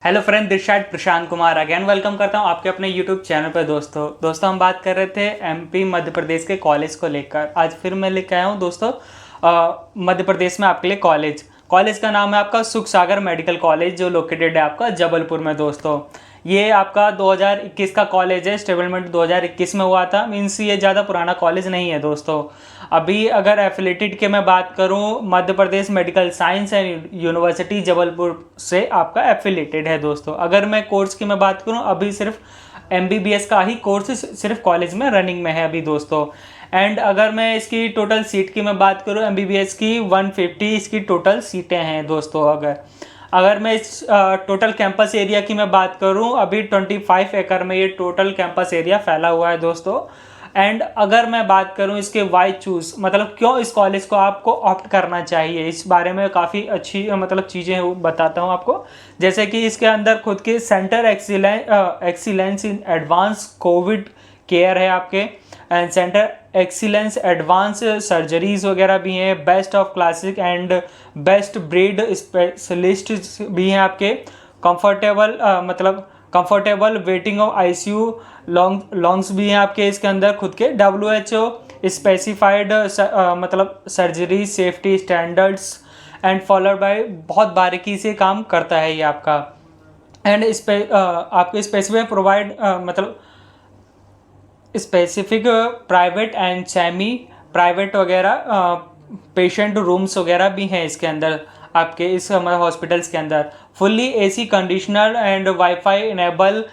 Hello friend, this side Prashant Kumar again welcome करता हूं आपके अपने यूट्यूब चैनल पर। दोस्तों हम बात कर रहे थे एमपी मध्य प्रदेश के कॉलेज को लेकर। आज फिर मैं लेकर आया हूं दोस्तों मध्य प्रदेश में आपके लिए कॉलेज का नाम है आपका सुख सागर मेडिकल कॉलेज, जो लोकेटेड है आपका जबलपुर में। दोस्तों ये आपका 2021 का कॉलेज है, स्टेबलमेंट 2021 में हुआ था। मीन्स ये ज़्यादा पुराना कॉलेज नहीं है दोस्तों। अभी अगर एफिलेटेड के मैं बात करूं, Madhya Pradesh medical science and university Jabalpur से आपका एफिलेटेड है दोस्तों। अगर मैं कोर्स की मैं बात करूं, अभी सिर्फ MBBS का ही कोर्स सिर्फ कॉलेज में रनिंग में है अभी दोस्तों। एंड अगर मैं इसकी टोटल सीट की मैं बात करूं, MBBS की 150 इसकी टोटल सीटें हैं दोस्तों। अगर मैं इस टोटल कैंपस एरिया की मैं बात करूं, अभी 25 एकड़ में ये टोटल कैंपस एरिया फैला हुआ है दोस्तों। एंड अगर मैं बात करूं इसके वाई चूज, मतलब क्यों इस कॉलेज को आपको ऑप्ट करना चाहिए, इस बारे में काफ़ी अच्छी मतलब चीज़ें वो बताता हूं आपको। जैसे कि इसके अंदर खुद के centre excellence in advance Covid care है आपके, and centre excellence advance surgeries वगैरह भी हैं, best of classic and best breed specialist भी हैं आपके। कंफर्टेबल मतलब comfortable waiting of ICU longs भी हैं आपके इसके अंदर। खुद के WHO स्पेसिफाइड मतलब surgery safety standards and followed by, बहुत बारीकी से काम करता है ये आपका। एंड आपके स्पेसिफिक प्रोवाइड मतलब specific private and semi private वगैरह पेशेंट रूम्स वगैरह भी हैं इसके अंदर आपके इस हॉस्पिटल्स के अंदर। Fully AC conditioner and wifi enable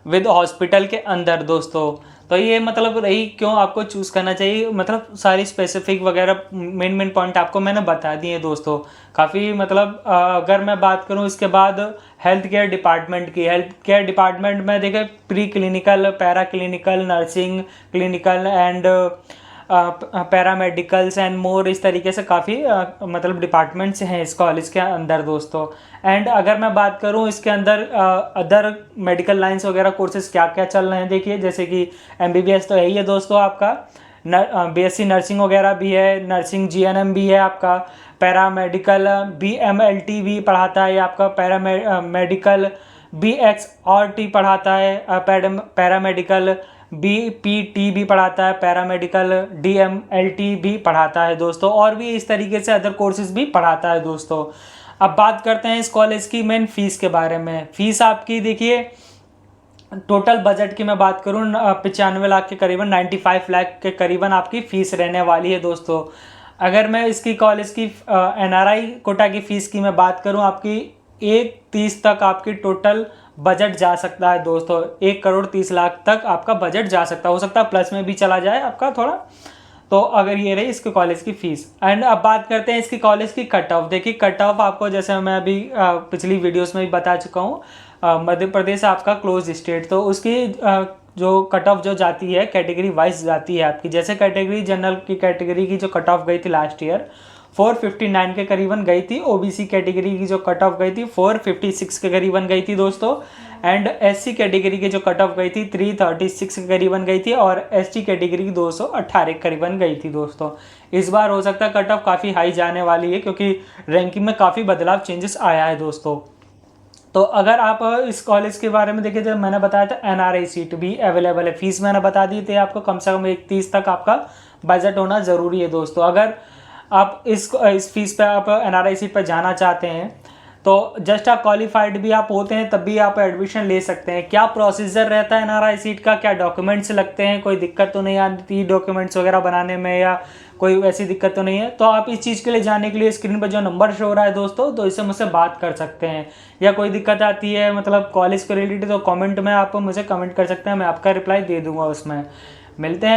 with hospital के अंदर दोस्तों। तो ये मतलब रही क्यों आपको चूज़ करना चाहिए, मतलब सारी स्पेसिफिक वगैरह मेन पॉइंट आपको मैंने बता दिए दोस्तों। काफ़ी मतलब अगर मैं बात करूं इसके बाद हेल्थ केयर डिपार्टमेंट में देखें, pre clinical, para clinical, nursing clinical and paramedicals and more, इस तरीके से काफ़ी मतलब डिपार्टमेंट्स हैं इस कॉलेज के अंदर दोस्तों। एंड अगर मैं बात करूं इसके अंदर अदर मेडिकल लाइंस वगैरह कोर्सेज क्या क्या चल रहे हैं, देखिए जैसे कि MBBS तो है ही है दोस्तों आपका, BSc नर्सिंग वगैरह भी है, नर्सिंग GNM भी है आपका, पैरामेडिकल BMLT भी पढ़ाता है आपका, पैरामेडिकल BXRT पढ़ाता है, पैरामेडिकल BPT भी पढ़ाता है, पैरामेडिकल DMLT भी पढ़ाता है दोस्तों, और भी इस तरीके से अदर कोर्सेज भी पढ़ाता है दोस्तों। अब बात करते हैं इस कॉलेज की मेन फीस के बारे में। फीस आपकी देखिए, टोटल बजट की मैं बात करूं 95 लाख के करीबन, 95 लाख के करीबन आपकी फ़ीस रहने वाली है दोस्तों। अगर मैं इसकी कॉलेज की NRI कोटा की फ़ीस की मैं बात करूं, आपकी 1.30 तक आपकी टोटल बजट जा सकता है दोस्तों। 1,30,00,000 तक आपका बजट जा सकता है, हो सकता है प्लस में भी चला जाए आपका थोड़ा। तो अगर ये रही इसके कॉलेज की फ़ीस। एंड अब बात करते हैं इसकी कॉलेज की कट ऑफ। देखिए कट ऑफ आपको, जैसे मैं अभी पिछली वीडियोस में भी बता चुका हूँ, मध्य प्रदेश आपका क्लोज स्टेट, तो उसकी जो कट ऑफ जो जाती है कैटेगरी वाइज जाती है आपकी। जैसे कैटेगरी जनरल की कैटेगरी की जो कट ऑफ गई थी लास्ट ईयर 459 के करीबन गई थी। OBC कैटेगरी की जो कट ऑफ गई थी 456 के करीबन गई थी दोस्तों। एंड SC कैटेगरी की जो कट ऑफ गई थी 336 के करीबन गई थी, और ST कैटेगरी की 218 के करीबन गई थी दोस्तों। इस बार हो सकता है कट ऑफ काफ़ी हाई जाने वाली है, क्योंकि रैंकिंग में काफ़ी बदलाव चेंजेस आया है दोस्तों। तो अगर आप इस कॉलेज के बारे में देखें, जब मैंने बताया था NRI सीट भी अवेलेबल है। फीस मैंने बता दी थी आपको, कम से कम 1.30 तक आपका बजट होना ज़रूरी है दोस्तों। अगर आप इस फीस पे आप NRI सीट पर जाना चाहते हैं, तो जस्ट आप क्वालिफाइड भी आप होते हैं तब भी आप एडमिशन ले सकते हैं। क्या प्रोसीजर रहता है NRI सीट का, क्या डॉक्यूमेंट्स लगते हैं, कोई दिक्कत तो नहीं आती डॉक्यूमेंट्स वगैरह बनाने में, या कोई वैसी दिक्कत तो नहीं है, तो आप इस चीज़ के लिए जानने के लिए स्क्रीन पर जो नंबर शो हो रहा है दोस्तों, तो इससे मुझसे बात कर सकते हैं। या कोई दिक्कत आती है मतलब कॉलेज के रिलेटेड, तो कमेंट में आप मुझे कमेंट कर सकते हैं, मैं आपका रिप्लाई दे दूँगा उसमें। मिलते हैं।